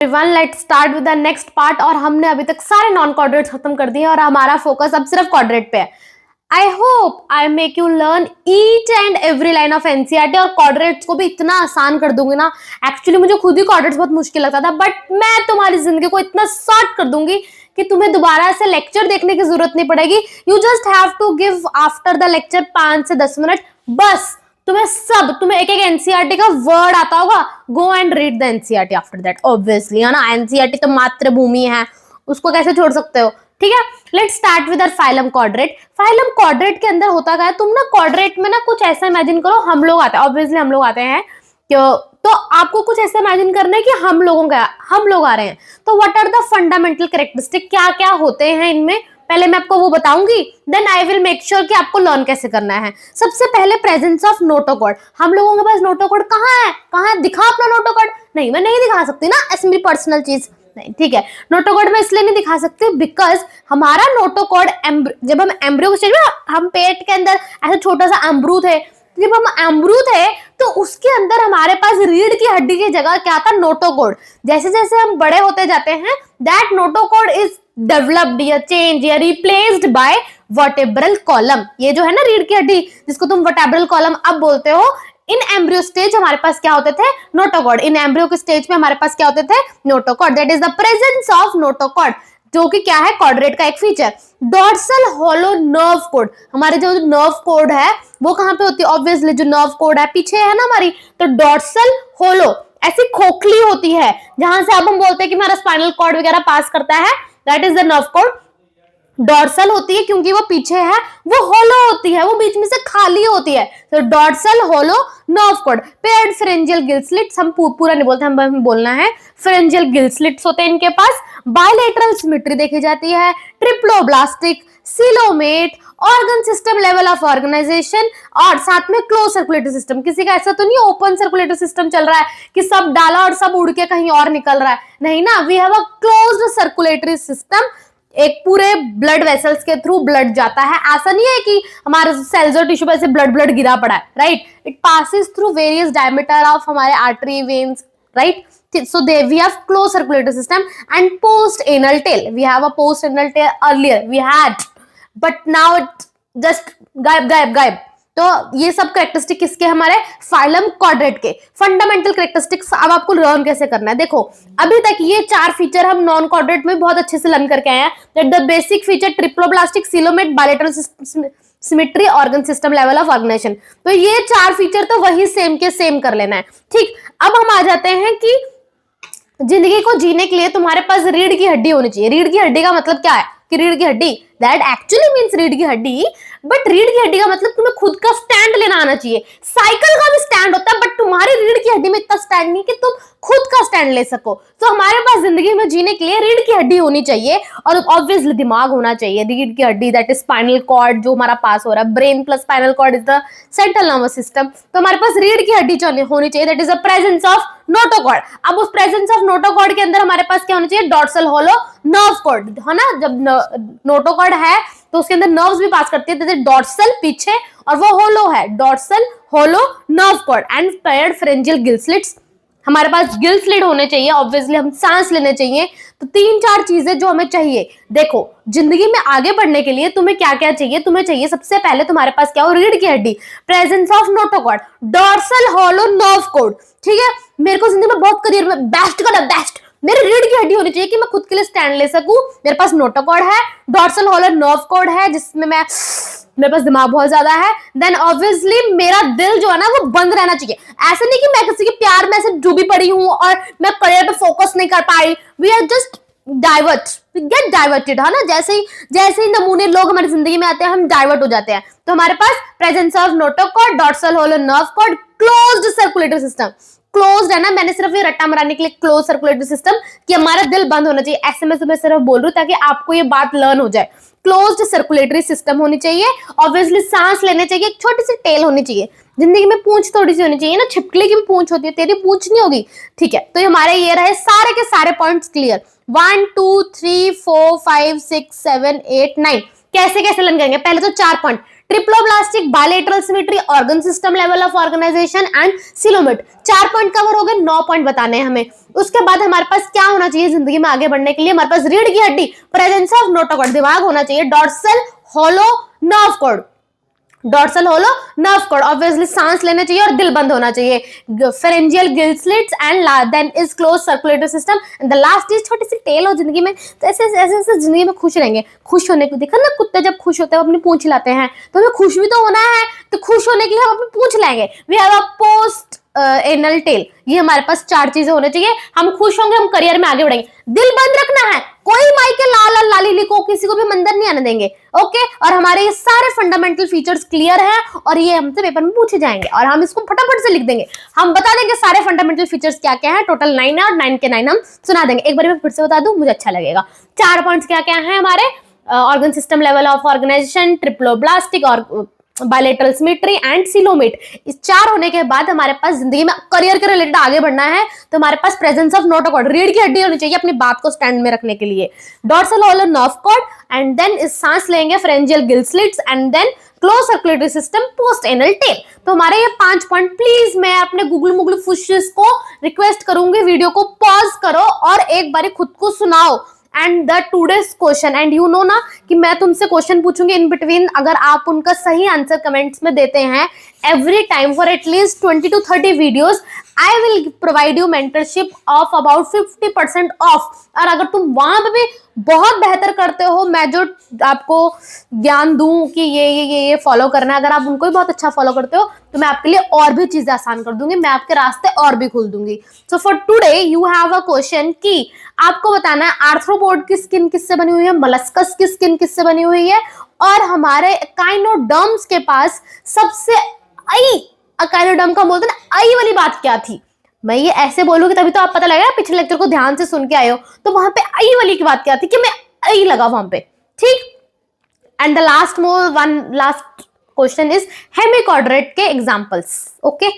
Everyone, let's start with the next part. और हमने अभी तक सारे नॉन कॉर्डिनेट्स खत्म कर दिए और हमारा फोकस अब सिर्फ कॉर्डिनेट पे है। आई hope I make you learn each and every line of NCERT और कॉर्डिनेट्स को भी इतना आसान कर दूंगी ना। एक्चुअली मुझे खुद ही कॉर्डिनेट्स बहुत मुश्किल लगता था, बट मैं तुम्हारी जिंदगी को इतना शॉर्ट कर दूंगी कि तुम्हें दोबारा से लेक्चर देखने की जरूरत नहीं पड़ेगी। You just have to give after the lecture 5 से 10 मिनट बस। तुम्हें एक एक एनसीईआरटी का वर्ड आता होगा, go and read the NCERT after that. Obviously है ना, एनसीईआरटी तो मातृभूमि है, उसको कैसे छोड़ सकते हो। ठीक है, let's start with our phylum quadrat. Phylum quadrat के अंदर होता क्या है, तुम ना क्वाड्रेट में ना कुछ ऐसा इमेजिन करो, हम लोग आते हैं, ऑब्वियसली हम लोग आते हैं क्यों, तो आपको कुछ ऐसा इमेजिन करना है कि हम लोग आ रहे हैं। तो what are the fundamental characteristic, क्या क्या होते हैं इनमें, पहले मैं आपको वो बताऊंगी, then I will make sure कि आपको लर्न कैसे करना है। सबसे पहले प्रेजेंस ऑफ नोटोकॉर्ड। हम लोगों के पास नोटोकॉर्ड कहाँ है, दिखा अपना नोटोकॉर्ड। नहीं, मैं नहीं दिखा सकती ना, ऐसी मेरी पर्सनल चीज नहीं। ठीक है, नोटोकॉर्ड में इसलिए नहीं दिखा सकते बिकॉज हमारा नोटोकॉर्ड जब हम एम्ब्रियो स्टेज में, हम पेट के अंदर ऐसा छोटा सा एम्ब्रू थे, जब हम एम्ब्रू थे तो उसके अंदर हमारे पास रीढ़ की हड्डी की जगह क्या था, नोटोकॉर्ड। जैसे जैसे हम बड़े होते जाते हैं, दैट नोटोकॉर्ड इज डेवलप्ड या चेंज या रिप्लेस्ड बाय वर्टेब्रल कॉलम। ये जो है ना रीढ़ की हड्डी, जिसको तुम वर्टेब्रल कॉलम अब बोलते हो, इन एम्ब्रियो स्टेज हमारे पास क्या होते थे, नोटोकॉर्ड। इन एम्ब्रियो के स्टेज में हमारे पास क्या होते थे, notochord. That is the presence of notochord, जो कि क्या है, कॉर्डेट का एक feature. Dorsal hollow nerve code, हमारे जो नर्व कोड है वो कहां पे होती है, ऑब्वियसली जो नर्व कोड है पीछे है ना हमारी, तो डॉर्सल हॉलो ऐसी खोखली होती है जहां से अब हम बोलते हैं कि हमारा स्पाइनल कॉर्ड वगैरह पास करता है, that is the nerve code. Dorsal होती है क्योंकि वो पीछे है, वो होलो होती है, वो बीच में से खाली होती है, तो dorsal hollow nerve cord. Paired pharyngeal gill slits, हम पूरा नहीं बोलते, हम बोलना है फेरेंजियल गिल स्लिट्स होते हैं इनके पास। बायलेटरल सिमेट्री देखी जाती है, triploblastic, coelomate, organ system level of organisation, और साथ में क्लोज सर्कुलेटरी सिस्टम। किसी का ऐसा तो नहीं ओपन सर्कुलेटरी सिस्टम चल रहा है कि सब डाला और सब उड़ के कहीं और निकल रहा है, नहीं ना, we have a closed circulatory system. एक पूरे ब्लड वेसल्स के थ्रू ब्लड जाता है, ऐसा नहीं है कि हमारे सेल्स और टिश्यू पे से ब्लड गिरा पड़ा है, right. It passes through various diameter of हमारे artery veins, right. So we have closed circulatory system and post anal tail. We have a post anal tail earlier we had, but now it just गायब। तो ये सब characteristic किसके, हमारे phylum quadrat के। Fundamental characteristics अब आपको learn कैसे करना है, देखो अभी तक ये 4 फीचर हम नॉन क्वाड्रेट में बहुत अच्छे से लर्न करके आए हैं। That the basic feature, triploblastic, coelomate, bilateral symmetry, organ system level of organisation. तो ये 4 फीचर तो वही सेम के सेम कर लेना है। ठीक, अब हम आ जाते हैं कि जिंदगी को जीने के लिए तुम्हारे पास रीढ़ की हड्डी होनी चाहिए। रीढ़ की हड्डी का मतलब क्या है, कि रीढ़ की हड्डी, दैट एक्चुअली मीन्स रीढ़ की हड्डी, बट रीढ़ की हड्डी का मतलब तुम्हें खुद का स्टैंड लेना आना चाहिए। साइकिल का भी स्टैंड होता है, बट तुम्हारी रीढ़ की हड्डी में इतना स्टैंड नहीं कि तुम खुद का स्टैंड ले सको। तो हमारे पास जिंदगी में जीने के लिए रीढ़ की हड्डी होनी चाहिए, और ऑब्वियसली दिमाग होना चाहिए। रीढ़ की हड्डी, दैट इज स्पाइनल कॉर्ड जो हमारा पास हो रहा है, brain plus spinal cord is the central nervous system. तो हमारे पास रीढ़ की हड्डी होनी चाहिए, that is the presence of notochord. अब उस प्रेजेंस ऑफ नोटोकॉर्ड के अंदर हमारे पास क्या होना चाहिए, डॉर्सल हॉलो नर्व कॉर्ड, है ना। जब नोटोकॉर्ड है तो उसके अंदर नर्व्स भी पास करती है, डॉर्सल पीछे और वो होलो है, dorsal hollow nerve cord and paired pharyngeal gill slits. हमारे पास गिल स्लिट होने चाहिए, ऑब्वियसली हम सांस लेने चाहिए। तो 3-4 चीजें जो हमें चाहिए। देखो जिंदगी में आगे बढ़ने के लिए तुम्हें क्या क्या चाहिए, तुम्हें चाहिए सबसे पहले तुम्हारे पास क्या हो, रीढ़ की हड्डी, presence of notochord, dorsal hollow nerve cord. ठीक है, मेरे को जिंदगी में बहुत करियर में बेस्ट का बेस्ट मेरी रीढ़ की हड्डी होनी चाहिए कि मैं खुद के लिए स्टैंड ले सकूं। मेरे पास नोटोकॉर्ड है, डॉर्सल हॉलो नर्व कॉर्ड है जिसमें मेरे पास दिमाग बहुत ज्यादा है, देन ऑब्वियसली मेरा दिल जो है ना वो बंद रहना चाहिए। ऐसा नहीं कि मैं किसी के प्यार में ऐसे डूबी पड़ी हूं और मैं करियर पे फोकस नहीं कर पाई, we are just get diverted, है ना। जैसे ही नमूने लोग हमारी जिंदगी में आते हैं हम डाइवर्ट हो जाते हैं। तो हमारे पास presence of notochord, dorsal hollow nerve cord, closed circulatory system. Closed है ना, मैंने सिर्फ ये रट्टा मराने के लिए क्लोज सर्कुलेटरी सिस्टम कि हमारा दिल बंद होना चाहिए, ऐसे मैं तुम्हें सिर्फ बोल रही हूँ ताकि आपको ये बात लर्न हो जाए। क्लोज्ड सर्कुलेटरी सिस्टम होनी चाहिए, ऑब्वियसली सांस लेने चाहिए, एक छोटी सी टेल होनी चाहिए। जिंदगी में पूंछ थोड़ी सी होनी चाहिए ना, छिपकली की भी पूंछ होती है, तेरी पूंछ नहीं होगी। ठीक है, तो हमारे ये रहे सारे के सारे पॉइंट्स क्लियर। 1 2 3 4 5 6 7 8 9 कैसे कैसे लर्न करेंगे, पहले तो 4 point, triploblastic, bilateral symmetry, organ system level of organisation and coelomate. 4 point cover हो गए, 9 पॉइंट बताने हैं हमें। उसके बाद हमारे पास क्या होना चाहिए जिंदगी में आगे बढ़ने के लिए? हमारे पास रीढ़ की हड्डी, प्रेजेंस ऑफ नोटोकॉर्ड, दिमाग होना चाहिए, dorsal hollow nerve cord, dorsal hollow nerve cord, obviously सांस लेना चाहिए और दिल बंद होना चाहिए, pharyngeal gill slits and then is close circulatory system and the last is छोटी सी टेल हो जिंदगी में। तो ऐसे ऐसे जिंदगी में खुश रहेंगे। खुश होने को देखा ना, कुत्ते जब खुश होते हैं अपनी पूंछ लाते हैं, तो हमें खुश भी तो होना है, तो खुश होने के लिए हम अपनी पूंछ लाएंगे। We have a post anal tail, ये हमारे पास 4 चीजें होनी चाहिए। हम खुश होंगे, हम करियर में आगे बढ़ेंगे। दिल बंद रखना है, कोई माई के लाल लाली को किसी को भी मंदिर नहीं आने देंगे, ओके। और हमारे ये सारे फंडामेंटल फीचर्स क्लियर हैं और ये हमसे पेपर में पूछे जाएंगे और हम इसको फटाफट से लिख देंगे। हम बता देंगे सारे फंडामेंटल फीचर्स क्या क्या है। टोटल 9 है और 9 के 9 हम सुना देंगे। एक बार मैं फिर से बता दूं, मुझे अच्छा लगेगा। 4 पॉइंट्स क्या क्या है हमारे? Organ system level of organisation, triploblastic और बायलेटरल सिमेट्री एंड सिलोमेट। इस 4 होने के बाद हमारे पास जिंदगी में करियर के रिलेटेड आगे बढ़ना है, तो हमारे पास प्रेजेंस ऑफ नोटोकॉर्ड, रीढ़ की हड्डी होनी चाहिए अपनी बात को स्टैंड में रखने के लिए, dorsal hollow nerve cord and then इस सांस लेंगे, pharyngeal gill slits and then close circulatory system, post anal tail. तो हमारे ये 5 पॉइंट, प्लीज मैं अपने गूगल मुगल फुशिस को रिक्वेस्ट करूंगी, वीडियो को पॉज करो और एक बारी खुद को सुनाओ। And the today's question, and you know ना कि मैं तुमसे क्वेश्चन पूछूंगी इन बिटवीन, अगर आप उनका सही आंसर कमेंट्स में देते हैं every time for at least 20 to 30 videos, I will provide you mentorship of about 50% of. और अगर तुम वहां पे भी बहुत बेहतर करते हो, मैं जो आपको ज्ञान दूं कि ये फॉलो करना है, अगर आप उनको भी बहुत अच्छा फॉलो करते हो तो मैं आपके लिए और भी चीजें आसान कर दूंगी, मैं आपके रास्ते और भी खोल दूंगी। So for today you have a question कि आपको बताना है आर्थ्रोपोड की स्किन किससे बनी हुई है, मलस्कस की स्किन किससे बनी हुई है, और हमारे एकाइनोडर्म्स के पास सबसे एकाइनोडर्म का बोलते हैं ना आई वाली बात क्या थी। मैं ये ऐसे बोलूंगी तभी तो आप पता लगेगा, पिछले लेक्चर को ध्यान से सुन के आए हो, तो वहां पे आई वाली की बात क्या थी कि मैं आई लगा वहां पे, ठीक। And the last question is hemichordate के एग्जांपल्स, ओके,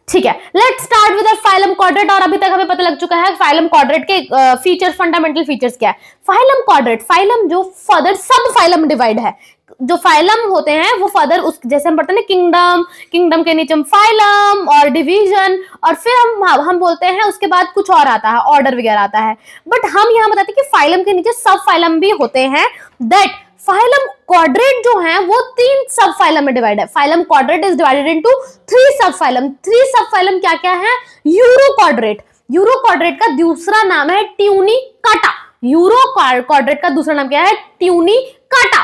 ठीक है। Let's start with phylum chordate. और अभी तक हमें पता लग चुका है फाइलम क्वाड्रेट के फीचर, फंडामेंटल फीचर्स क्या है। फाइलम क्वाड्रेट, फाइलम जो फर्दर सब फाइलम डिवाइड है, जो फाइलम होते हैं वो फर्दर उस जैसे हम पढ़ते हैं किंगडम, किंगडम के नीचे फाइलम और डिवीजन, और फिर हम बोलते हैं उसके बाद कुछ और आता है, ऑर्डर वगैरह आता है, बट हम यहाँ बताते हैं कि फाइलम के नीचे सब फाइलम भी होते हैं। दैट फाइलम क्वाड्रेट जो है वो 3 सब फाइलम में डिवाइड है। Phylum Chordata is divided into 3 sub phylum. 3 sub phylum क्या क्या है? यूरो क्वाड्रेट, यूरो क्वाड्रेट का दूसरा नाम है ट्यूनिकाटा। यूरो क्वाड्रेट का दूसरा नाम क्या है? Tunicata,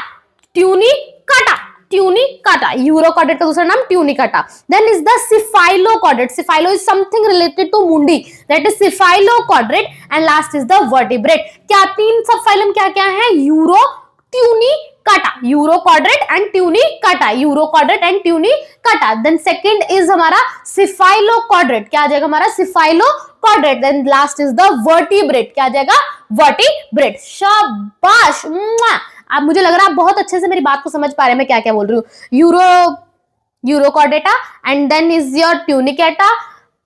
tunicata, tunicata. Urochordate का दूसरा नाम tunicata. Then is the cephalochordate. Cephalo is something related to मुंडी, that is cephalochordate. And last is the vertebrate. क्या 3 सब फाइलम क्या क्या है? Uro, tunicata, urochordate and tunicata, urochordate and tunicata. Then second is हमारा cephalochordate, क्या आ जाएगा हमारा? Cephalochordate. Then last is the vertebrate, क्या आ जाएगा? वर्टिब्रेट। शाबाश, अब मुझे लग रहा है आप बहुत अच्छे से मेरी बात को समझ पा रहे हैं मैं क्या क्या बोल रही हूँ। Urochordata and then is your tunicata,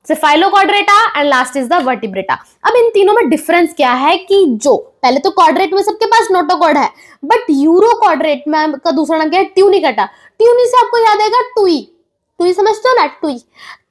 cephalochordata and last is the vertebrata. अब इन तीनों में डिफरेंस क्या है कि जो पहले तो क्वाड्रेट में सबके पास नोटोकॉर्ड है, बट यूरो क्वाड्रेट में का दूसरा नाम क्या है? ट्यूनिकाटा। ट्यूनी से आपको याद आएगा टुई, टुई समझते हो ना? टुई,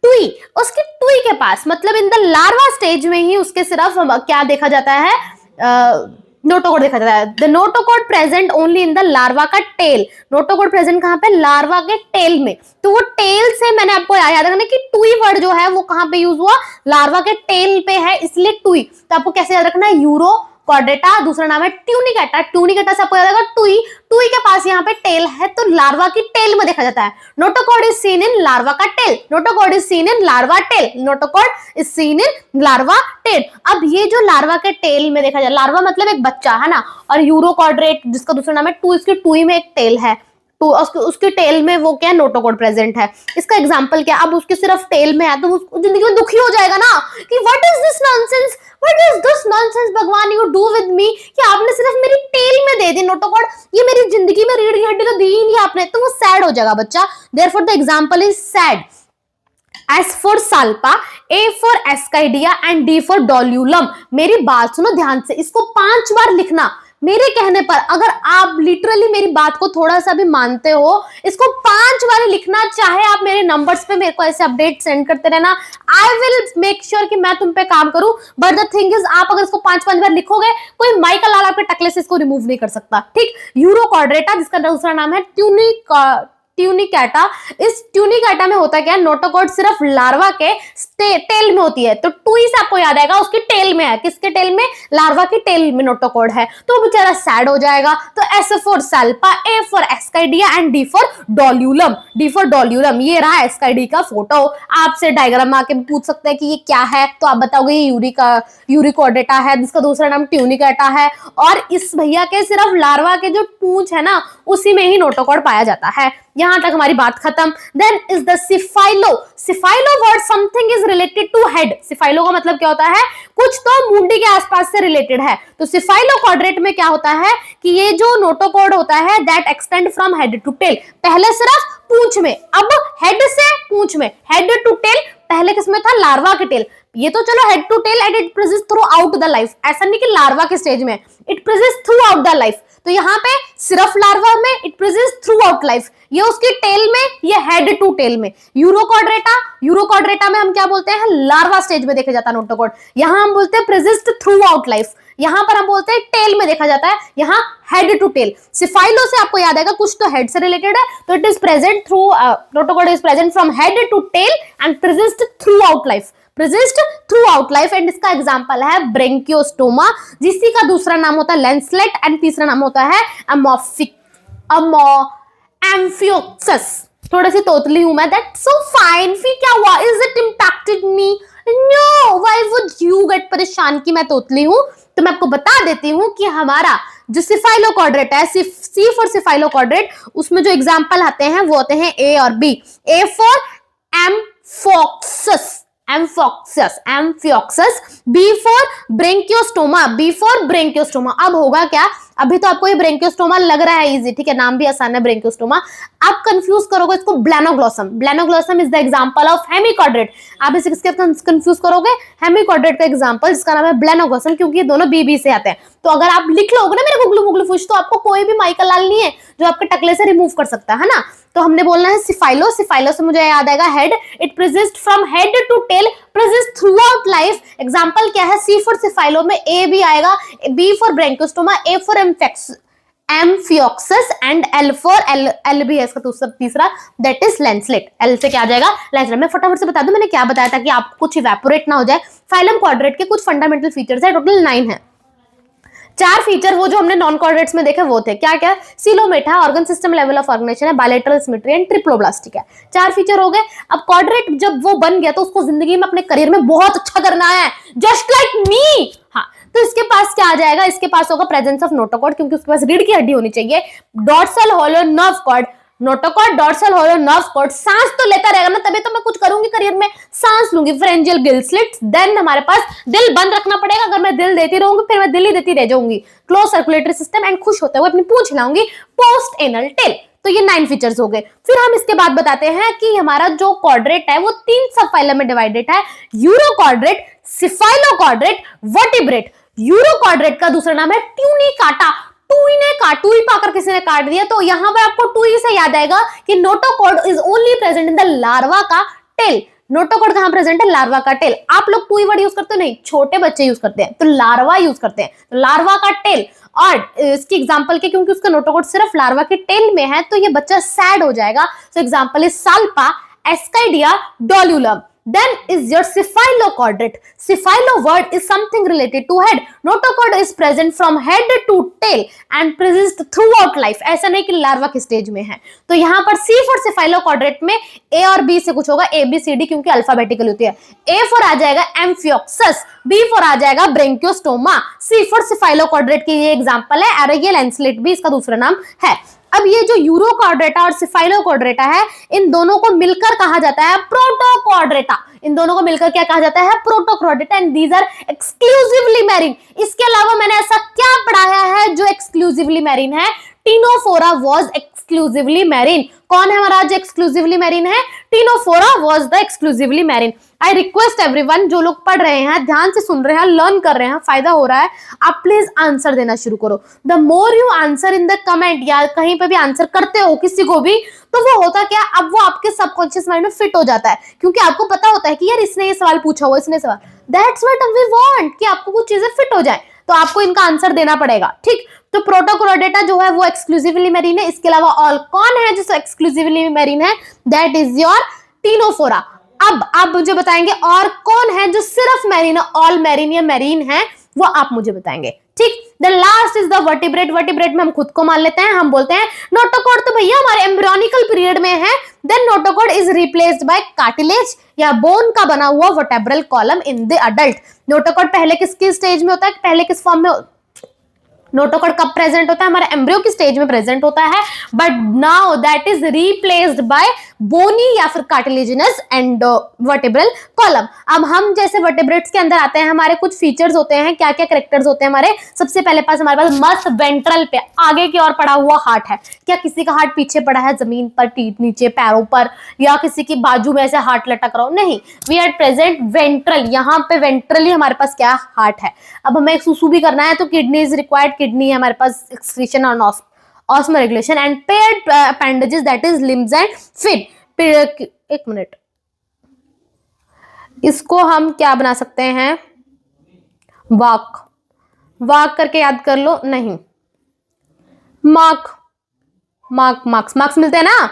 टुई, उसके टुई के पास मतलब इन द लार्वा स्टेज में ही उसके सिर्फ क्या देखा जाता है? नोटोकॉर्ड देखा जाता है। The notochord present only in the larva का टेल। नोटोकॉर्ड प्रेजेंट कहां पे? लार्वा के टेल में। तो वो टेल से मैंने आपको याद रखना कि टुई वर्ड जो है वो कहां पे यूज हुआ? लार्वा के टेल पे है, इसलिए टुई। तो आपको कैसे याद रखना है? यूरो क्वाड्रेटा, दूसरा नाम है ट्यूनिकाटा। ट्यूनिकाटा से आपको याद आएगा टुई, टुई के पास यहाँ पे टेल है तो लार्वा की टेल में देखा जाता है। Notochord is seen in larva का tail, notochord is seen in larva tail, notochord is seen in larva tail. अब ये जो लार्वा के टेल में देखा जाए, लार्वा मतलब एक बच्चा है ना, और यूरो क्वाड्रेट जिसका दूसरा नाम है टू, इसके टुई में एक टेल है, तो उसके टेल में वो क्या है? नोटोकॉर्ड प्रेजेंट है। इसका एग्जांपल क्या? अब उसके सिर्फ टेल में है तो वो जिंदगी में दुखी हो जाएगा ना कि what is this nonsense, what is this nonsense भगवान यू डू विद मी, कि आपने सिर्फ मेरी टेल में दे दी नोटोकॉर्ड, ये मेरी जिंदगी में रीढ़ की हड्डी तो दी ही नहीं आपने, तो वो सैड हो जाएगा बच्चा। Therefore the example is sad. S for salpa, A for ascidia and D for dolulum। मेरी बात सुनो ध्यान से, इसको 5 बार लिखना, मेरे कहने पर अगर आप लिटरली मेरी बात को थोड़ा सा भी मानते हो, इसको 5 बार लिखना, चाहे आप मेरे नंबर्स पे मेरे को ऐसे अपडेट सेंड करते रहना, आई विल मेक श्योर कि मैं तुम पे काम करूं। बट द थिंग इज, आप अगर इसको 5-5 बार लिखोगे, कोई माइकल लाल आपके टकले से इसको रिमूव नहीं कर सकता, ठीक। यूरो क्वाड्रेटा, जिसका दूसरा नाम है ट्यूनिकैटा। इस ट्यूनिकैटा में होता क्या है, नोटोकॉर्ड सिर्फ लार्वा के टेल में होती है, तो टूई से आपको याद आएगा उसकी टेल में है। किसके टेल में? लार्वा की टेल में नोटोकॉर्ड है, तो बेचारा सैड हो जाएगा। तो S for salpa, A for ascidia and D for doliolum. D for doliolum, ये रहा एस्काइडी का फोटो। आपसे डायग्राम आके पूछ सकते हैं कि ये क्या है, तो आप बताओगे ये यूरिकॉर्डेटा है, जिसका दूसरा नाम ट्यूनिकैटा है। और इस भैया के सिर्फ लार्वा के जो पूंछ है ना, उसी में ही नोटोकॉर्ड पाया जाता है। यहां तक हमारी बात खत्म। Then is the cephalo. Cephalo word something is related to head. Cephalo का मतलब क्या होता है? कुछ तो मुंडी के आसपास से रिलेटेड है। तो सिफाइलो क्वाड्रेट में क्या होता है कि ये जो नोटोकॉर्ड होता है that extend from head to tail. पहले सिर्फ पूंछ में, अब हेड से पूंछ में, हेड टू टेल। पहले किसमें था? लार्वा के टेल। ये तो चलो head to tail and it presents throughout the life, ऐसा नहीं कि लार्वा के स्टेज में, it presents throughout the life. तो यहाँ पे सिर्फ लार्वा में it presents throughout life, ये उसकी टेल में, ये हेड टू टेल में। यूरोक्वाड्रेटा में हम क्या बोलते हैं? लार्वा स्टेज में देखा जाता है नोटोकॉर्ड। यहाँ हम बोलते हैं प्रेजेंट्स थ्रू आउट लाइफ, यहां पर हम बोलते हैं टेल में देखा जाता है, यहां हेड टू टेल। सिफाइलो से आपको याद आएगा कुछ तो हेड से रिलेटेड है, तो it is present through, notochord is present from head to tail and present throughout life, present throughout life. And इसका एग्जांपल है ब्रेंकियोस्टोमा, जिसी का दूसरा नाम होता है लेंसलेट एंड तीसरा नाम होता है एम्फियोक्सस। थोड़ी सी तोतली हूं मैं, दैट्स सो फाइन। फिर क्या हुआ? Is it impacted me? No, why would you get परेशान कि मैं तोतली हूं? तो मैं आपको बता देती हूं कि हमारा जो सिफाइलोक्वाड्रेट है, सी फॉर सिफाइलोक्वाड्रेट, उसमें जो एग्जांपल आते हैं वो होते हैं ए और B. A for amphioxus, B for branchiostoma, B for branchiostoma. अब होगा क्या? अभी तो आपको ये ब्रेंकियोस्टोमा लग रहा है इजी, ठीक है, नाम भी आसान है ब्रेंकियोस्टोमा। आप कंफ्यूज करोगे इसको ब्लेनोग्लोसम। ब्लेनोग्लोसम इज द एग्जांपल ऑफ हेमिक्वाड्रेट। आप इसे किसके कंफ्यूज करोगे? हेमिक्वाड्रेट का एग्जांपल जिसका नाम है ब्लेनोग्लोसम, क्योंकि ये दोनों बी से आते हैं। तो अगर आप लिख लोगे ना मेरे गुगलू मुगलू फुश, तो आपको कोई भी माइकल लाल नहीं है जो आपके टकले से रिमूव कर सकता है ना। तो हमने बोलना है सिफाइलो। सिफाइलो से मुझे याद आएगा head, it presents from head to tail, presents throughout life. Example क्या है? सी फॉर सिफाइलो में ए भी आएगा, B for branchiostoma, A for amphioxus and L for L भी है इसका तीसरा, दैट इज लेंसलेट। एल से क्या आ जाएगा? लेंसलेट। मैं फटाफट से बता दूं मैंने क्या बताया था कि आप कुछ इवेपोरेट ना हो जाए। फाइलम क्वाड्रेट के कुछ फंडामेंटल फीचर्स है, टोटल 9 है। 4 फीचर वो जो हमने नॉन क्वाड्रेट्स में देखे वो थे, क्या क्या? सीलोमेट है, organ system level of organisation है, बायलैटरल सिमेट्री एंड ट्रिप्लोब्लास्टिक है। 4 फीचर हो गए। अब क्वाड्रेट जब वो बन गया तो उसको जिंदगी में अपने करियर में बहुत अच्छा करना है, जस्ट लाइक मी। हाँ, तो इसके पास क्या आ जाएगा? इसके पास होगा प्रेजेंस ऑफ नोटोकॉर्ड, क्योंकि उसके पास रीढ़ की हड्डी होनी चाहिए। Dorsal hollow nerve cord, notochord, dorsal hollow nerve cord. सांस तो लेता रहेगा ना, तभी तो मैं कुछ करूंगी करियर में, सांस लूंगी। फ्रेंजियल गिल स्लिट्स। देन हमारे पास दिल बंद रखना पड़ेगा, अगर मैं दिल देती रहूंगी फिर मैं दिल ही देती रह जाऊंगी। क्लोज सर्कुलेटरी सिस्टम एंड खुश होते हुए अपनी पूंछ हिलाऊंगी। Post anal tail. तो ये 9 फीचर्स हो गए। फिर हम इसके बाद बताते हैं कि हमारा जो क्वाड्रेट है वो 3 सब फाइलम में डिवाइडेड है, यूरोक्वाड्रेट, सिफाइलोक्वाड्रेट, वर्टिब्रेट। यूरोक्वाड्रेट का दूसरा नाम है ट्यूनिकाटा। टूई पाकर किसी ने काट दिया, तो यहां पर आपको टूई से याद आएगा कि notochord is only present in the larva का टेल। नोटोकॉर्ड कहां प्रेजेंट है? लार्वा का टेल। आप लोग टूई वर्ड यूज करते हो? नहीं, छोटे बच्चे यूज करते हैं, तो लार्वा यूज करते हैं, तो लार्वा का टेल। और इसकी एग्जांपल के, क्योंकि उसका नोटोकॉर्ड सिर्फ लार्वा के टेल में है, तो ये बच्चा सैड हो जाएगा। So example is salpa, ascidia, doliolum. Then is your cephaloquadrate. Cephalo word is something related to head. Notochord is present from head to tail and presents throughout life. ऐसा नहीं कि लार्वा के स्टेज में है। तो यहाँ पर C for cephaloquadrate में A और B से कुछ होगा, A B C D, क्योंकि अल्फाबेटिकल होती है। A for आ जाएगा एम्फियोक्सस, B for आ जाएगा ब्रेंकियोस्टोमा, C for cephaloquadrate की ये एग्जाम्पल है, और ये लेंसलेट भी इसका दूसरा नाम है। अब ये जो यूरोक्वाड्रेटा और सिफाइलोक्वाड्रेटा है, इन दोनों को मिलकर कहा जाता है प्रोटोक्वाड्रेटा। इन दोनों को मिलकर क्या कहा जाता है? Protochordata. And these are exclusively marine. इसके अलावा मैंने ऐसा क्या पढ़ाया है जो एक्सक्लूसिवली मैरीन है? Ctenophora was exclusively marine. कौन है हमारा जो एक्सक्लूसिवली मैरीन है? Ctenophora was the exclusively marine. I request everyone, जो लोग पढ़ रहे हैं, ध्यान से सुन रहे हैं, लर्न कर रहे हैं, फायदा हो रहा है, आप प्लीज आंसर देना शुरू करो। The more you answer in the comment, या कहीं पे भी आंसर करते हो किसी को भी, तो वो होता क्या, अब वो आपके सबकॉन्शियस माइंड में फिट हो जाता है, क्योंकि आपको पता होता है कि यार इसने ये सवाल पूछा हुआ, इसने सवाल, दैट्स व्हाट वी वांट, कि आपको कुछ चीजें फिट हो जाए, तो आपको इनका आंसर देना पड़ेगा। ठीक, तो प्रोटोकोरोडेटा जो है वो एक्सक्लूसिवली मैरीन है। इसके अलावा ऑल कौन है जो एक्सक्लूसिवली मैरीन है? That is your Ctenophora. अब आप मुझे बताएंगे और कौन है जो सिर्फ मैरीन है, ऑल मैरीन या मैरीन है, वो आप मुझे बताएंगे। ठीक, the last is the vertebrate. Vertebrate में हम खुद को मान लेते हैं, हम बोलते हैं नोटोकॉड तो भैया हमारे एम्ब्रियोनिकल पीरियड में है, then notochord is replaced by cartilage या बोन का बना हुआ vertebral column in the adult. Notochord पहले किसकी स्टेज में होता है, पहले किस फॉर्म में? नोटोकॉड कब प्रेजेंट होता है? हमारे एम्ब्रियो की स्टेज में प्रेजेंट होता है, but now that is replaced by bony या फिर कार्टिलेजिनस एंड वर्टेब्रल कॉलम। अब हम जैसे वर्टेब्रेट्स के अंदर आते हैं, हमारे कुछ फीचर्स होते हैं, क्या क्या कैरेक्टर्स होते हैं हमारे? सबसे पहले हमारे पास मस्त वेंट्रल पे आगे की ओर पड़ा हुआ हार्ट है। क्या किसी का हार्ट पीछे पड़ा है जमीन पर, नीचे पैरों पर, या किसी की बाजू में ऐसे हार्ट लटक रहा हो? नहीं, वी आर प्रेजेंट वेंट्रल, यहाँ पे वेंट्रली हमारे पास क्या हार्ट है। अब हमें सुसु भी करना है तो किडनी इज रिक्वायर्ड, किडनी है हमारे पास, एक्सक्रीशन और osmoregulation and paired appendages that is limbs and fin. एक मिनट, इसको हम क्या बना सकते हैं? वाक, वाक करके याद कर लो। नहीं, मार्क, मार्क्स मिलते हैं ना,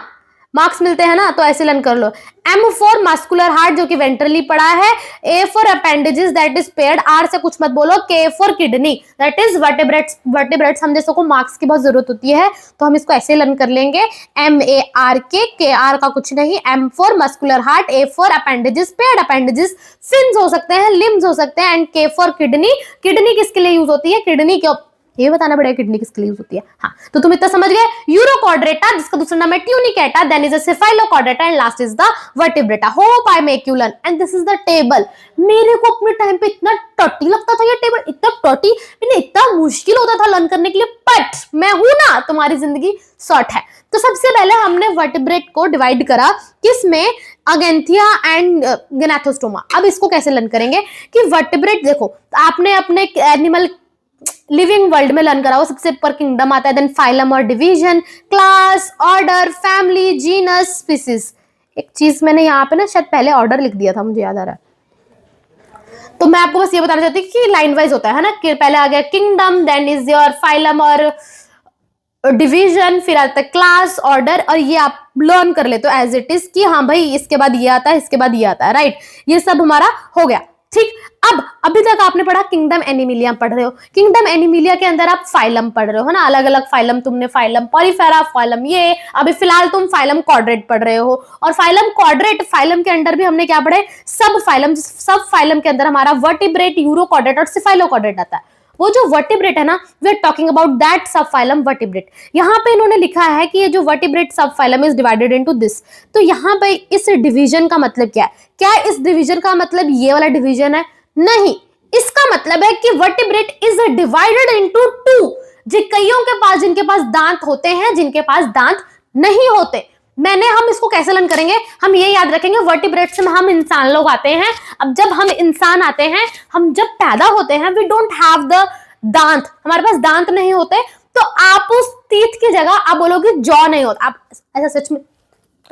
मार्क्स मिलते हैं ना, तो ऐसे लर्न कर लो। M फॉर मस्कुलर हार्ट जो कि वेंट्रली पड़ा है, A for appendages that is paired, R से कुछ मत बोलो, K for kidney that is vertebrates. Vertebrates हम जैसे को मार्क्स की बहुत जरूरत होती है, तो हम इसको ऐसे लर्न कर लेंगे, MARK, KR का कुछ नहीं, M for muscular heart, A for appendages, paired appendages, fins हो सकते हैं, लिम्स हो सकते हैं, and K for kidney. Kidney किसके लिए यूज होती है? किडनी के, ये बताना पड़ेगा किडनी किसके लिए यूज होती है। हाँ, तो तुम इतना समझ गए। यूरोकॉर्डेटा जिसका दूसरा नाम है tunicata, then is a cephalochordata and last is the vertebrata. Hope I make you learn and this is the table. मेरे को अपने टाइम पे इतना टटी लगता था ये टेबल, इतना टटी, मैंने इतना मुश्किल होता था लर्न करने के लिए, बट मैं हूं ना, तुम्हारी जिंदगी शॉर्ट है। तो सबसे पहले हमने वर्टिब्रेट को डिवाइड करा किसमें? अगेंथिया एंड गैनाथोस्टोमा। अब इसको कैसे लर्न करेंगे कि वर्टिब्रेट, देखो आपने अपने एनिमल लिविंग वर्ल्ड में लर्न करा हो, सबसे ऊपर किंगडम आता है, देन फाइलम और division, class, order, family, genus, species. एक चीज मैंने यहाँ पे ना शायद पहले ऑर्डर लिख दिया था, मुझे याद आ रहा है, तो मैं आपको बस ये बताना चाहती हूँ कि लाइन वाइज होता है ना, कि पहले आ गया kingdom, then is your phylum और डिवीजन, फिर आता है क्लास, ऑर्डर, और ये आप लर्न कर लेते हो एज इट इज कि हाँ भाई इसके बाद ये आता है, इसके बाद ये आता है, राइट। ये सब हमारा हो गया। ठीक, अब अभी तक आपने पढ़ा किंगडम एनिमिलिया पढ़ रहे हो, किंगडम एनिमिलिया के अंदर आप फाइलम पढ़ रहे हो ना, अलग अलग फाइलम, तुमने फाइलम पॉलीफेरा, फाइलम ये, अभी फिलहाल तुम फाइलम क्वाड्रेट पढ़ रहे हो, और फाइलम क्वाड्रेट, फाइलम के अंदर भी हमने क्या पढ़े? सब फाइलम। सब फाइलम के अंदर हमारा वर्टिब्रेट, यूरोकॉर्डेट और सेफाइलोकॉर्डेट आता है। वो जो वर्टिब्रेट है ना, we are talking about that sub phylum vertebrate. यहाँ पे इन्होंने लिखा है कि ये जो वर्टिब्रेट सब phylum is divided into this, तो यहाँ पे इस डिवीजन का मतलब क्या है? क्या इस डिवीजन का मतलब ये वाला डिवीजन है? नहीं, इसका मतलब है कि vertebrate is divided into two. कईयों के पास, जिनके पास दांत होते हैं, जिनके पास दांत नहीं होते। हम इसको कैसे लर्न करेंगे? हम ये याद रखेंगे, वर्टिब्रेट्स में हम इंसान लोग आते हैं। अब जब हम इंसान आते हैं, हम जब पैदा होते हैं, वी डोंट हैव द दांत, हमारे पास दांत नहीं होते, तो आप उस टीथ की जगह आप बोलोगे जॉ नहीं होता। आप ऐसा सच में,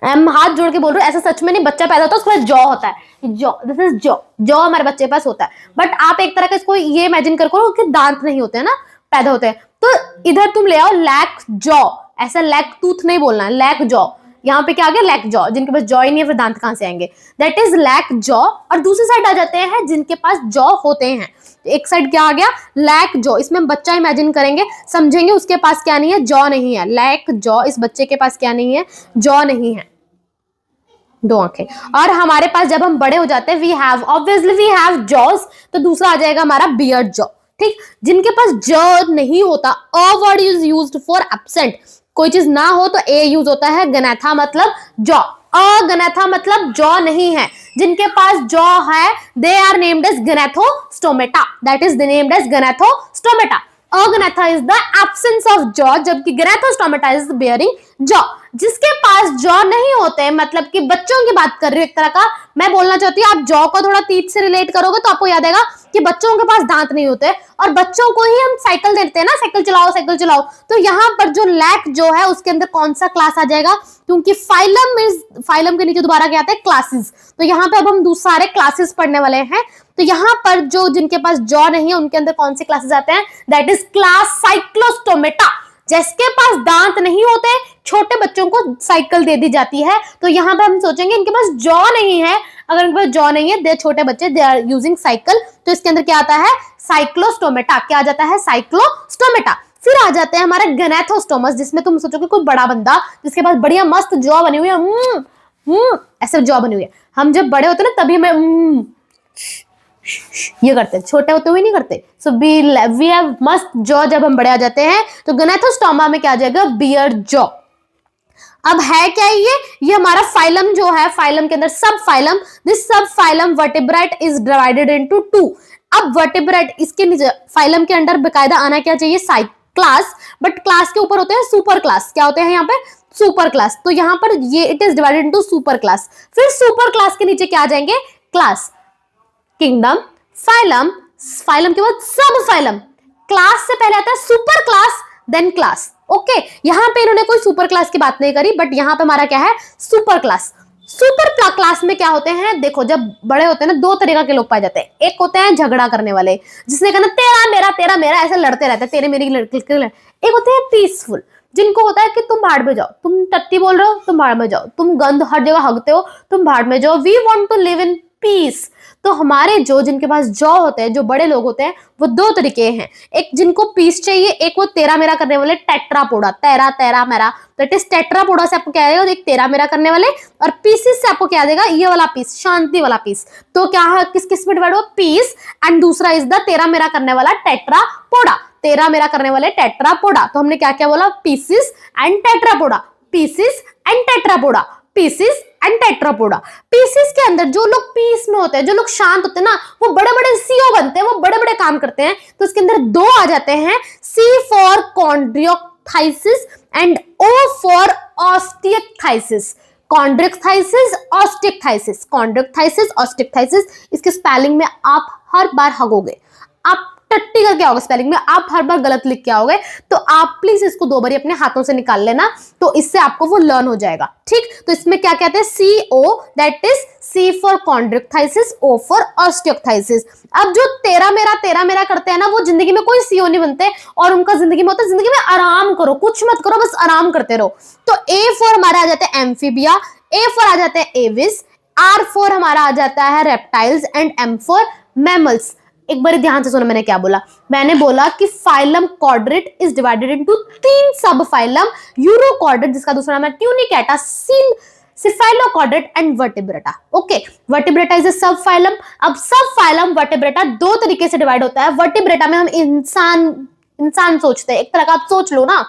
हम हाथ जोड़ के बोल रहे हो, ऐसा सच में नहीं, बच्चा पैदा होता है उसके पास जॉ होता है, jaw, this is jaw, jaw हमारे बच्चे के पास होता है। बट आप एक तरह का इसको ये इमेजिन करो कि दांत नहीं होते हैं ना, पैदा होते हैं, तो इधर तुम ले आओ लैक जॉ, ऐसा लैक टूथ नहीं बोलना है, लैक जॉ। यहाँ पे क्या आ गया? लैक जॉ, जिनके पास जॉ ही नहीं है फिर दांत कहां से आएंगे? That is lack jaw. और दूसरी साइड आ जाते हैं जिनके पास जॉ होते हैं, एक साइड क्या आ गया? Lack jaw. इसमें हम बच्चा इमेजिन करेंगे, समझेंगे उसके पास क्या नहीं है? जॉ नहीं है, लैक जॉ, इस बच्चे के पास क्या नहीं है? जॉ नहीं है, दो आंखें। और हमारे पास जब हम बड़े हो जाते हैं, we have obviously we have jaws, तो दूसरा आ जाएगा हमारा बियर्ड जॉ। ठीक, जिनके पास जॉ नहीं होता, a word is used for absent, कोई चीज ना हो तो ए यूज होता है, गनाथा मतलब जॉ, अगनाथा मतलब जॉ नहीं है। जिनके पास जॉ है, they are named as gnathostomata, that is named as gnathostomata. Agnatha is the absence of jaw, जबकि गैनाथोस्टोमेटा इज बेयरिंग जॉ। जिसके पास जॉ नहीं होते, मतलब कि बच्चों की बात कर रही हूँ एक तरह का, मैं बोलना चाहती हूँ आप जॉ को थोड़ा तीत से रिलेट करोगे तो आपको याद आएगा कि बच्चों के पास दांत नहीं होते और बच्चों को ही हम साइकिल देते हैं ना, साइकिल चलाओ साइकिल चलाओ। तो यहाँ पर जो लैक जो है उसके अंदर कौन सा क्लास आ जाएगा, क्योंकि फाइलम के नीचे दोबारा क्या आता है, क्लासेस। तो यहाँ पे अब हम सारे क्लासेस पढ़ने वाले हैं। तो यहाँ पर जो जिनके पास जॉ नहीं है उनके अंदर कौन से क्लासेस आते हैं, दैट इज क्लास साइक्लोस्टोमेटा। जिसके पास दांत नहीं होते छोटे बच्चों को साइकिल दे दी जाती है। तो यहाँ पे हम सोचेंगे इनके पास जॉ नहीं है, अगर इनके पास जॉ नहीं है, दे छोटे बच्चे दे आर यूजिंग साइकिल, तो इसके अंदर क्या आता है, साइक्लोस्टोमेटा। क्या आ जाता है, साइक्लोस्टोमेटा। फिर आ जाते हैं हमारे गैनाथोस्टोमस, जिसमें तुम सोचोगे कोई बड़ा बंदा जिसके पास बढ़िया मस्त जॉ बनी हुई है, ऐसे जॉ बनी हुई है। हम जब बड़े होते ना तभी हमें ये करते हैं, छोटे होते हुए नहीं करते। सो वी हैव मस्त जॉ जब हम बड़े आ जाते हैं। तो गैनाथोस्टोमा में क्या आ जाएगा, बियर्ड जॉ। अब है क्या ये हमारा फाइलम जो है, फाइलम के अंदर सब फाइलम, दिस सब phylum vertebrate is divided into 2। अब वर्टिब्रेट, इसके नीचे फाइलम के अंदर बेकायदा आना क्या चाहिए, क्लास, बट क्लास के ऊपर होते हैं सुपर क्लास। क्या होते हैं यहाँ पे, सुपर क्लास। तो यहाँ पर ये it is divided into super class. फिर सुपर क्लास के नीचे क्या आ जाएंगे, क्लास, किंगडम, फाइलम, फाइलम के बाद सब फाइलम। क्लास से पहले आता है super class, then class. Okay, यहां पे इन्होंने कोई सुपर क्लास की बात नहीं करी, बट यहां पे हमारा क्या है, सुपर क्लास। सुपर क्लास में क्या होते हैं, देखो जब बड़े होते हैं ना, दो तरीका के लोग पाए जाते हैं। एक होते हैं झगड़ा करने वाले, जिसने कहना तेरा मेरा ऐसे लड़ते रहते हैं, तेरे मेरी लड़के। एक होते हैं पीसफुल, जिनको होता है कि तुम भाड़ में जाओ, तुम टट्टी बोल रहे हो तुम भाड़ में जाओ, तुम गंद हर जगह हगते हो तुम भाड़ में जाओ, we want to live in peace. तो हमारे जो जिनके पास जॉ होते हैं, जो बड़े लोग होते हैं, वो दो तरीके हैं। एक जिनको पीस चाहिए, एक वो तेरा मेरा करने वाले, टेट्रापोडा, तेरा मेरा, दैट इज टेट्रापोडा से आपको क्या आएगा, एक तेरा मेरा करने वाले, और पीसेस से आपको क्या आ जाएगा, ये वाला पीस, शांति वाला पीस। तो क्या है, किस किस में डिवाइड हुआ, पीस, एंड दूसरा इज द तेरा मेरा करने वाला, टेट्रापोडा, तेरा मेरा करने वाले टेट्रापोडा। तो हमने क्या क्या बोला, pieces and Tetrapoda, pieces and Tetrapoda, pieces and Tetrapoda. Pieces के अंदर जो लोग पीस में होते हैं, जो लोग शांत होते हैं ना, वो बड़े बड़े सीओ बनते हैं, वो बड़े बड़े काम करते हैं। तो इसके अंदर दो आ जाते हैं, C for कॉन्ड्रियोक्थाइसिस and O for ऑस्टियक्थाइसिस। कॉन्ड्रियोक्थाइसिस, ऑस्टियक्थाइसिस, कॉन्ड्रियोक्थाइसिस, ऑस्टियक्थाइसिस। इसके स्पेलिंग में आप हर बार हगोगे, आप टट्टी करके आओगे स्पेलिंग में, आप हर बार गलत लिख के आओगे। तो आप प्लीज इसको दो बारी अपने हाथों से निकाल लेना, तो इससे आपको वो लर्न हो जाएगा। ठीक, तो इसमें क्या कहते हैं, CO, that is C for chondrichthyes, O for osteichthyes. अब जो तेरा मेरा करते हैं ना, वो जिंदगी में कोई CO नहीं बनते, और उनका जिंदगी में होता है, जिंदगी में आराम करो, कुछ मत करो, बस आराम करते रहो। तो A फॉर हमारा आ जाता है एम्फीबिया, A फॉर आ जाता है एविस, R फॉर हमारा आ जाता है reptiles, and M for mammals. एक बार ध्यान से सुनो मैंने क्या बोला, मैंने बोला कि phylum chordate is divided into 3 sub phylum, urochordate जिसका दूसरा नाम है tunicata, cephalochordate and vertebrata. Okay, vertebrata is a sub phylum. अब सब फाइलम वर्टिब्रेटा दो तरीके से डिवाइड होता है। वर्टिब्रेटा में हम इंसान सोचते हैं, एक तरह का आप सोच लो ना,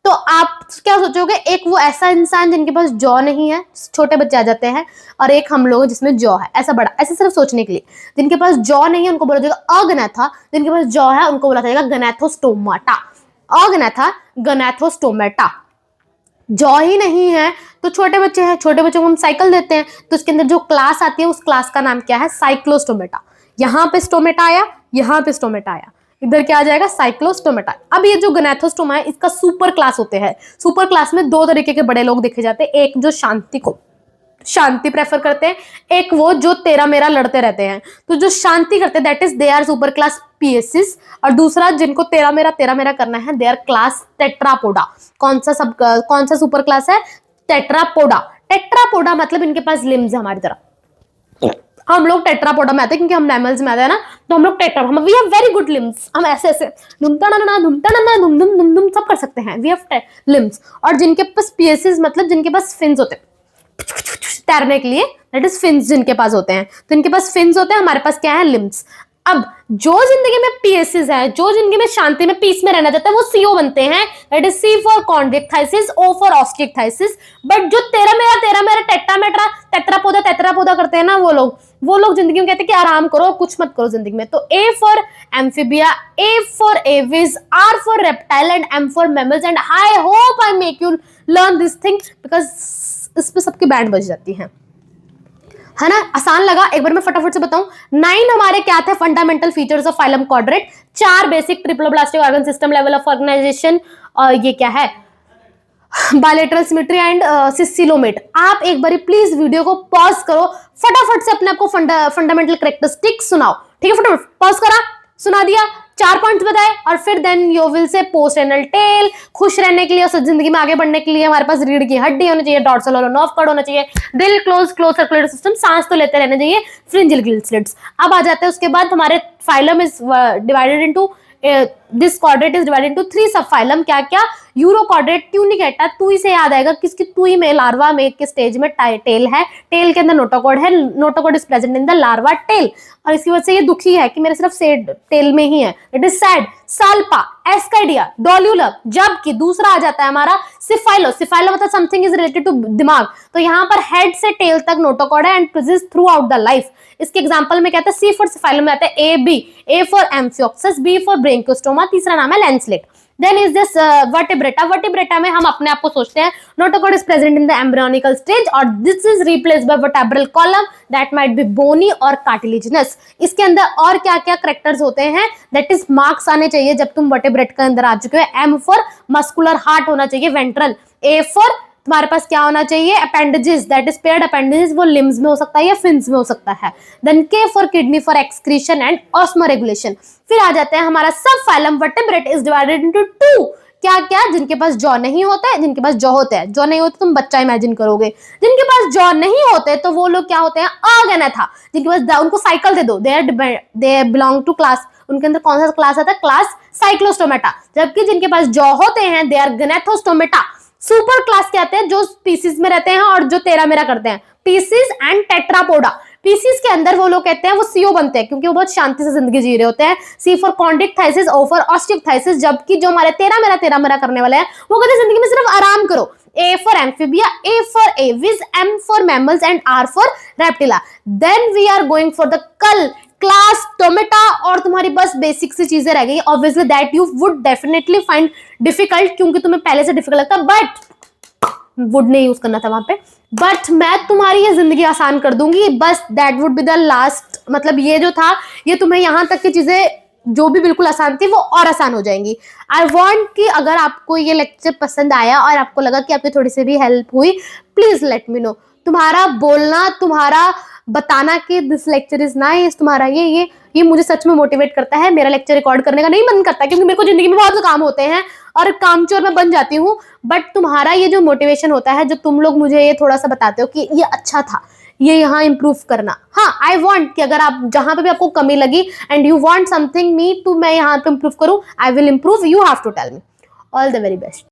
तो आप क्या सोचोगे, एक वो ऐसा इंसान जिनके पास जॉ नहीं है, छोटे बच्चे आ जाते हैं, और एक हम लोग जिसमें जॉ है, ऐसा बड़ा, ऐसे सिर्फ सोचने के लिए। जिनके पास जॉ नहीं है उनको बोला जाएगा अगनेथा, जिनके पास जॉ है उनको बोला जाएगा गैनाथोस्टोमाटा। अगनेथा, गैनाथोस्टोमेटा। जॉ ही नहीं है तो छोटे बच्चे हैं, छोटे बच्चों को हम साइकिल देते हैं, तो इसके अंदर जो क्लास आती है उस क्लास का नाम क्या है, साइक्लोस्टोमेटा। यहाँ पे स्टोमेटा आया, यहाँ पे स्टोमेटा आया, इधर क्या आ जाएगा, साइक्लोस्टोमेटा। अब ये जो गैनाथोस्टोमा है, इसका सुपर क्लास होते हैं। सुपर क्लास में दो तरीके के बड़े लोग देखे जाते हैं, एक जो शांति प्रेफर करते हैं, एक वो जो तेरा मेरा लड़ते रहते हैं। तो जो शांति करते हैं that is they are super class pisces, और दूसरा जिनको तेरा मेरा करना है, दे आर क्लास टेट्रापोडा। कौन सा सुपर क्लास है, टेट्रापोडा। टेट्रापोडा मतलब इनके पास लिम्स है हमारी तरह, हम लोग टेट्रापोडा में आते हैं क्योंकि हम मैमल्स में आते हैं ना, तो हम लोग we have very good limbs, हम ऐसे धुम सब कर सकते हैं, वी हैव लिम्स। और जिनके पास पीएसिस मतलब जिनके पास फिन्स होते हैं तैरने के लिए, दैट इज फिन्स जिनके पास होते हैं, तो इनके पास फिन्स होते हैं, हमारे पास क्या है, लिम्स। अब जो जिंदगी में पीएसएस है, जो जिंदगी में शांति में पीस में रहना चाहता है, वो सीओ बनते हैं। That is C for chondrichthyes, O for osteichthyes. But जो तेरा मेरा टेट्रापोदा करते हैं ना, वो लोग जिंदगी में कहते हैं कि आराम करो, कुछ मत करो जिंदगी में। तो A for amphibia, A for aves, R for reptile and M for mammals. And I hope I make you learn this thing because इस पे सबकी बैंड बज जाती है ना। आसान लगा, एक बार मैं फटाफट से बताऊं। 9 हमारे क्या थे fundamental features of phylum Chordata, 4 basic triploblastic organ system level of organisation, और ये क्या है, बायलेटरल सिमेट्री एंड सिसिलोमेट। आप एक बार प्लीज वीडियो को पॉज करो, फटाफट से अपने आपको फंडामेंटल कैरेक्टरिस्टिक्स सुनाओ, ठीक है। फटाफट पॉज करा, सुना दिया, 4 पॉइंट्स बताए, और फिर then you will say post anal tail. खुश रहने के लिए और जिंदगी में आगे बढ़ने के लिए हमारे पास रीढ़ की हड्डी होनी चाहिए, डॉर्सल और नर्व कॉर्ड होना चाहिए, दिल क्लोज सर्कुलेटरी सिस्टम, सांस तो लेते रहना चाहिए, फ्रिंजियल गिल स्लिट्स। अब आ जाते हैं उसके बाद हमारे phylum is divided into this Chordata is divided into 3 sub phylum. क्या क्या, यूरोक्वाड्रेट, ट्यूनिकेटा, तुई से याद आएगा किसकी, तुई में लार्वा में के स्टेज में टेल है, टेल के अंदर नोटोकॉर्ड है, notochord is present in the larva tail, और इसकी वजह से ये दुखी है कि मेरे सिर्फ सेड टेल में ही है, it is sad. Salpa, ascidia, डोल्यूलम। जबकि दूसरा आ जाता है हमारा सिफाइलो, सिफाइलो मतलब समथिंग इज रिलेटेड टू दिमाग, तो यहाँ पर हेड से टेल तक नोटोकॉर्ड है and presents throughout the life. इसके एग्जांपल में कहते हैं सी फॉर सिफाइलो में आता है A B, A for amphioxus, B for branchiostoma, तीसरा नाम है lancelet. Then is this vertebrata, vertebrata में हम अपने आप को सोचते हैं notochord is present in the embryonical stage और this is replaced by vertebral column that might be bony और कार्टिलेजिनस। इसके अंदर और क्या क्या कैरेक्टर्स होते हैं, दैट इज मार्क्स आने चाहिए जब तुम वर्टिब्रेट के अंदर आ चुके हो। एम फॉर मस्कुलर हार्ट होना चाहिए, वेंट्रल। ए फॉर तुम्हारे पास क्या होना चाहिए, appendages, that is paired appendages, वो लिम्स में हो सकता है या फिन्स में हो सकता है। देन के for kidney for excretion and osmoregulation. फिर आ जाते हैं हमारा सब phylum vertebrate is divided into 2। क्या क्या, जिनके पास जॉ नहीं होता है, जिनके पास जॉ होते हैं। जॉ नहीं होते तुम बच्चा इमेजिन करोगे, जिनके पास जॉ नहीं होते तो वो लोग क्या होते हैं, अगेनेथा। जिनके पास, उनको साइकिल दे दो, दे बिलोंग टू क्लास, उनके अंदर कौन सा क्लास आता है, क्लास साइक्लोस्टोमेटा। जबकि जिनके पास जॉ होते हैं they are gnathostomata. Super class के आते हैं जो स्पीसीज में रहते हैं और जो तेरा मेरा करते हैं, पीसीज एंड टेट्रापोडा। पीसीज के अंदर वो लोग कहते हैं वो सीओ बनते हैं क्योंकि वो बहुत शांति से जिंदगी जी रहे होते हैं। C for chondrichthyes, O for ऑस्टिक्टाइसिस। जबकि जो हमारे तेरा मेरा करने वाले हैं वो कहते हैं जिंदगी में सिर्फ आराम करो। A for amphibia, A for aves, M for mammals and R for reptilia. Then we are going for the class tomata, और तुम्हारी बस बेसिक सी चीजें रह गई obviously that you would definitely find difficult, क्योंकि तुम्हें पहले से डिफिकल्ट लगता, बट वुड नहीं यूज करना था वहां पे, बट मैं तुम्हारी ये जिंदगी आसान कर दूंगी। बस that would be the last, मतलब ये जो था ये तुम्हें यहां तक की चीजें जो भी बिल्कुल आसान थी वो और आसान हो जाएंगी। आई वॉन्ट कि अगर आपको ये लेक्चर पसंद आया और आपको लगा कि आपकी थोड़ी सी भी हेल्प हुई, प्लीज लेट मी नो। तुम्हारा बोलना, तुम्हारा बताना कि दिस लेक्चर इज नाइस, तुम्हारा ये मुझे सच में मोटिवेट करता है। मेरा लेक्चर रिकॉर्ड करने का नहीं मन करता क्योंकि मेरे को जिंदगी में बहुत काम होते हैं और कामचोर में बन जाती हूँ, बट तुम्हारा ये जो मोटिवेशन होता है, जो तुम लोग मुझे ये थोड़ा सा बताते हो कि ये अच्छा था, ये यहाँ इंप्रूव करना। हाँ, आई वांट कि अगर आप जहां पे भी आपको कमी लगी and you want something me to मैं यहाँ पे इंप्रूव करूँ, I will improve, you have to tell me. All the very best.